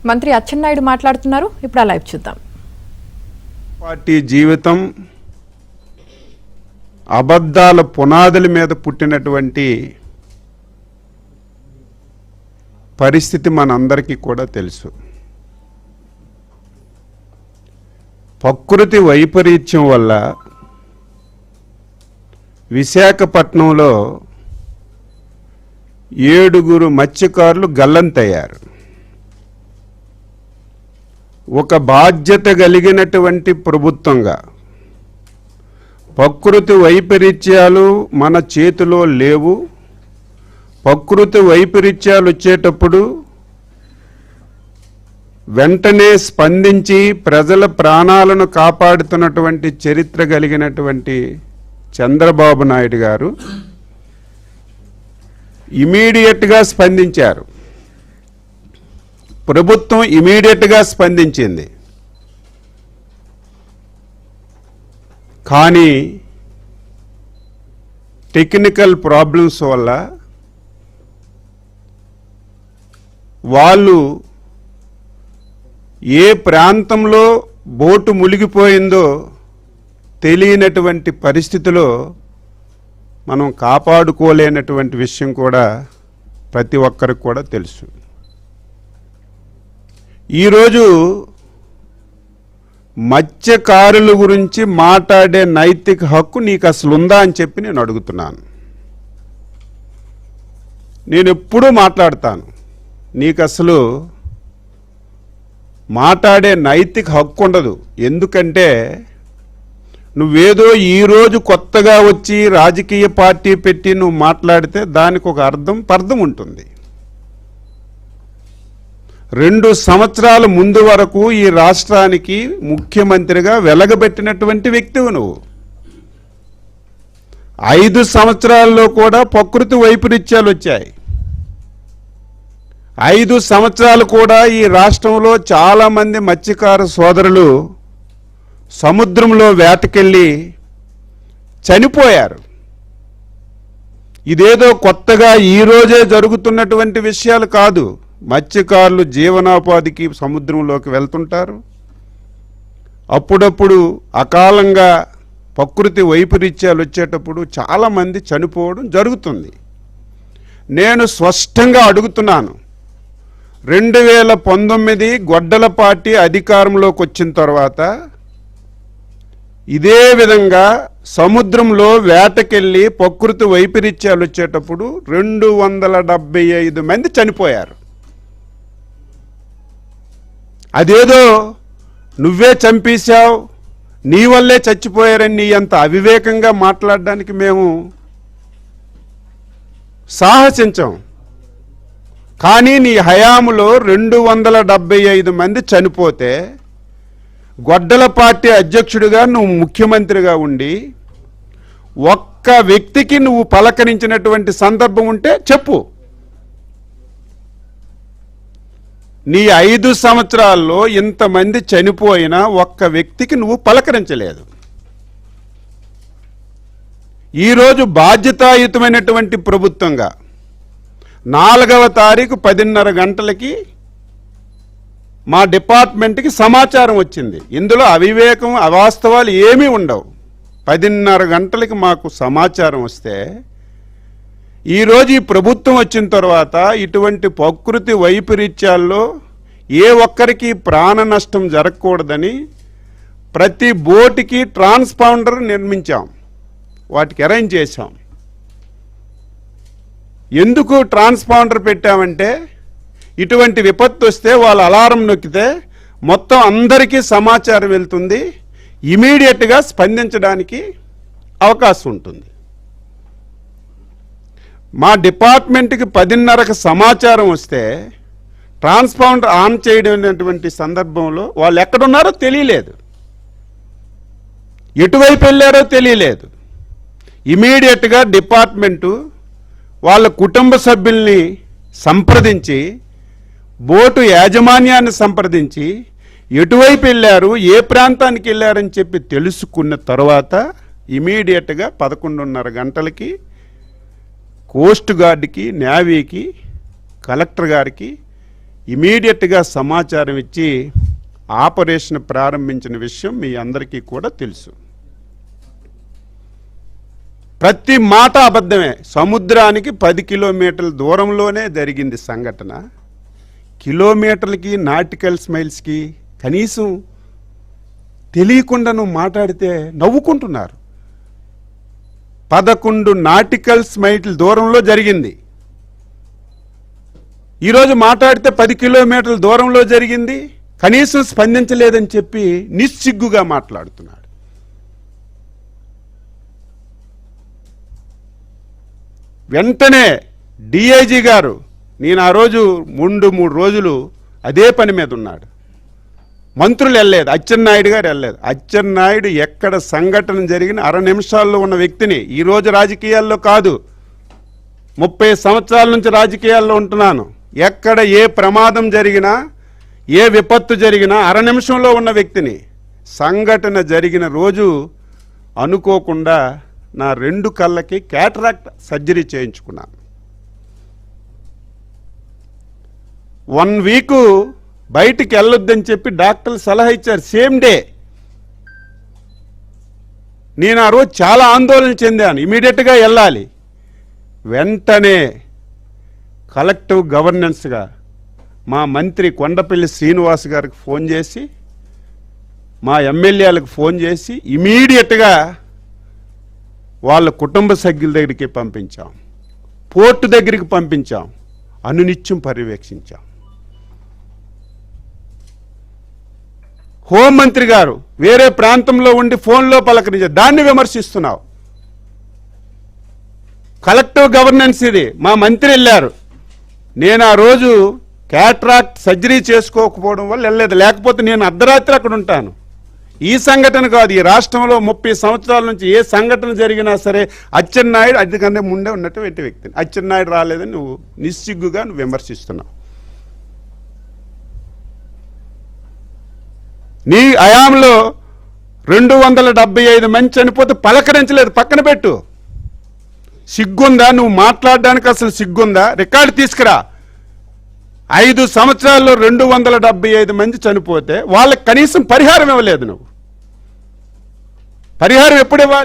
మంత్రి అచ్చెన్నాయుడు మాట్లాడుతున్నారు. ఇప్పుడు ఆ లైవ్ చూద్దాం. పార్టీ జీవితం అబద్ధాల పునాదుల మీద పుట్టినటువంటి పరిస్థితి మనందరికీ కూడా తెలుసు. ప్రకృతి వైపరీత్యం వల్ల విశాఖపట్నంలో 7 మత్స్యకారులు గల్లంతయ్యారు. ఒక బాధ్యత కలిగినటువంటి ప్రభుత్వంగా ప్రకృతి వైపరీత్యాలు మన చేతిలో లేవు. ప్రకృతి వైపరీత్యాలు వచ్చేటప్పుడు వెంటనే స్పందించి ప్రజల ప్రాణాలను కాపాడుతున్నటువంటి చరిత్ర కలిగినటువంటి చంద్రబాబు నాయుడు గారు ఇమీడియట్గా స్పందించారు. ప్రభుత్వం ఇమీడియట్గా స్పందించింది. కానీ టెక్నికల్ ప్రాబ్లమ్స్ వల్ల వాళ్ళు ఏ ప్రాంతంలో బోటు మునిగిపోయిందో తెలియనటువంటి పరిస్థితిలో మనం కాపాడుకోలేనటువంటి విషయం కూడా ప్రతి ఒక్కరికి కూడా తెలుసు. ఈరోజు మత్స్యకారుల గురించి మాట్లాడే నైతిక హక్కు నీకు అసలు ఉందా అని చెప్పి నేను అడుగుతున్నాను. నేను ఎప్పుడూ మాట్లాడతాను, నీకు అసలు మాట్లాడే నైతిక హక్కు ఉండదు. ఎందుకంటే నువ్వేదో ఈరోజు కొత్తగా వచ్చి రాజకీయ పార్టీ పెట్టి నువ్వు మాట్లాడితే దానికి ఒక పర్థం ఉంటుంది. 2 సంవత్సరాల ముందు వరకు ఈ రాష్ట్రానికి ముఖ్యమంత్రిగా వెలగబెట్టినటువంటి వ్యక్తివి నువ్వు. 5 సంవత్సరాల్లో కూడా ప్రకృతి వైపరీత్యాలు వచ్చాయి. 5 సంవత్సరాలు కూడా ఈ రాష్ట్రంలో చాలామంది మత్స్యకార సోదరులు సముద్రంలో వేటకెళ్ళి చనిపోయారు. ఇదేదో కొత్తగా ఈరోజే జరుగుతున్నటువంటి విషయాలు కాదు. మత్స్యకారులు జీవనోపాధికి సముద్రంలోకి వెళ్తుంటారు. అప్పుడప్పుడు అకాలంగా ప్రకృతి వైపరీత్యాలు వచ్చేటప్పుడు చాలామంది చనిపోవడం జరుగుతుంది. నేను స్పష్టంగా అడుగుతున్నాను, 2019 గొడ్డల పార్టీ అధికారంలోకి వచ్చిన తర్వాత ఇదే విధంగా సముద్రంలో వేటకెళ్ళి ప్రకృతి వైపరీత్యాలు వచ్చేటప్పుడు 275 మంది చనిపోయారు. అదేదో నువ్వే చంపేశావు, నీ వల్లే చచ్చిపోయారని నీ అంత అవివేకంగా మాట్లాడడానికి మేము సాహసించాం. కానీ నీ హయాములో 275 మంది చనిపోతే గొడ్డల పార్టీ అధ్యక్షుడిగా నువ్వు ముఖ్యమంత్రిగా ఉండి ఒక్క వ్యక్తికి నువ్వు పలకరించినటువంటి సందర్భం ఉంటే చెప్పు. నీ 5 సంవత్సరాల్లో ఇంతమంది చనిపోయినా ఒక్క వ్యక్తికి నువ్వు పలకరించలేదు. ఈరోజు బాధ్యతాయుతమైనటువంటి ప్రభుత్వంగా 4వ తారీఖు 10:30 గంటలకి మా డిపార్ట్మెంట్కి సమాచారం వచ్చింది. ఇందులో అవివేకం అవాస్తవాలు ఏమీ ఉండవు. 10:30 గంటలకి మాకు సమాచారం వస్తే ఈరోజు ఈ ప్రభుత్వం వచ్చిన తర్వాత ఇటువంటి ప్రకృతి వైపరీత్యాల్లో ఏ ఒక్కరికి ప్రాణ నష్టం జరగకూడదని ప్రతి బోటుకి ట్రాన్స్పాండర్ నిర్మించాం, వాటికి అరేంజ్ చేశాం. ఎందుకు ట్రాన్స్పాండర్ పెట్టామంటే ఇటువంటి విపత్తు వస్తే వాళ్ళు అలారం నొక్కితే మొత్తం అందరికీ సమాచారం వెళ్తుంది, ఇమీడియట్గా స్పందించడానికి అవకాశం ఉంటుంది. మా డిపార్ట్మెంట్కి 10:30కి సమాచారం వస్తే ట్రాన్స్పాండర్ ఆన్ చేయడం సందర్భంలో వాళ్ళు ఎక్కడున్నారో తెలియలేదు, ఎటువైపు వెళ్ళారో తెలియలేదు. ఇమీడియట్గా డిపార్ట్మెంటు వాళ్ళ కుటుంబ సభ్యుల్ని సంప్రదించి బోటు యాజమాన్యాన్ని సంప్రదించి ఎటువైపు వెళ్ళారు, ఏ ప్రాంతానికి వెళ్ళారని చెప్పి తెలుసుకున్న తర్వాత ఇమీడియట్గా 11:30 గంటలకి కోస్ట్ గార్డ్కి, నేవీకి, కలెక్టర్ గారికి ఇమీడియట్గా సమాచారం ఇచ్చి ఆపరేషన్ ప్రారంభించిన విషయం మీ అందరికీ కూడా తెలుసు. ప్రతి మాట అబద్ధమే. సముద్రానికి 10 కిలోమీటర్ల దూరంలోనే జరిగింది సంఘటన. కిలోమీటర్లకి నాటికల్ మైల్స్కి కనీసం తెలియకుండా నువ్వు మాట్లాడితే నవ్వుకుంటున్నారు. 11 నాటికల్ మైల్ దూరంలో జరిగింది. ఈరోజు మాట్లాడితే 10 కిలోమీటర్ల దూరంలో జరిగింది, కనీసం స్పందించలేదని చెప్పి నిస్సిగ్గుగా మాట్లాడుతున్నాడు. వెంటనే డిఐజీ గారు, నేను ఆ రోజు 3 రోజులు అదే పని మీద ఉన్నాడు. మంత్రులు వెళ్ళలేదు, అచ్చెన్నాయుడు గారు వెళ్ళలేదు. అచ్చెన్నాయుడు ఎక్కడ సంఘటన జరిగిన 6 నిమిషాల్లో ఉన్న వ్యక్తిని. ఈరోజు రాజకీయాల్లో కాదు, 30 సంవత్సరాల నుంచి రాజకీయాల్లో ఉంటున్నాను. ఎక్కడ ఏ ప్రమాదం జరిగినా, ఏ విపత్తు జరిగినా 6 నిమిషంలో ఉన్న వ్యక్తిని. సంఘటన జరిగిన రోజు అనుకోకుండా నా 2 కళ్ళకి క్యాటరాక్ట్ సర్జరీ చేయించుకున్నాను. 1 వీక్ బయటికి వెళ్ళొద్దని చెప్పి డాక్టర్లు సలహా ఇచ్చారు. సేమ్ డే నేను ఆ రోజు చాలా ఆందోళన చెందాను. ఇమీడియట్గా వెళ్ళాలి. వెంటనే కలెక్టివ్ గవర్నెన్స్గా మా మంత్రి కొండపల్లి శ్రీనివాస్ గారికి ఫోన్ చేసి, మా ఎమ్మెల్యేలకు ఫోన్ చేసి ఇమీడియట్గా వాళ్ళ కుటుంబ సభ్యుల దగ్గరికి పంపించాం, పోర్టు దగ్గరికి పంపించాం, అనునిత్యం పర్యవేక్షించాం. హోంమంత్రి గారు వేరే ప్రాంతంలో ఉండి ఫోన్లో పలకరించారు, దాన్ని విమర్శిస్తున్నావు. కలెక్టివ్ గవర్నెన్స్ ఇది. మా మంత్రి వెళ్ళారు, నేను ఆ రోజు క్యాట్రాక్ట్ సర్జరీ చేసుకోకపోవడం వల్ల వెళ్ళలేదు. లేకపోతే నేను అర్ధరాత్రి అక్కడ ఉంటాను. ఈ సంఘటన కాదు, ఈ రాష్ట్రంలో 30 సంవత్సరాల నుంచి ఏ సంఘటన జరిగినా సరే అచ్చెన్నాయుడు అందుకనే ముందే ఉన్నటువంటి వ్యక్తిని. అచ్చెన్నాయుడు రాలేదని నువ్వు నిస్సిగ్గుగా నువ్వు విమర్శిస్తున్నావు. నీ హయాంలో 275 మంది చనిపోతే పలకరించలేదు, పక్కన పెట్టు. సిగ్గుందా? నువ్వు మాట్లాడడానికి అసలు సిగ్గుందా? రికార్డు తీసుకురా. 5 సంవత్సరాల్లో 275 మంది చనిపోతే వాళ్ళకి కనీసం పరిహారం ఇవ్వలేదు. నువ్వు పరిహారం ఎప్పుడు ఇవ్వాలి?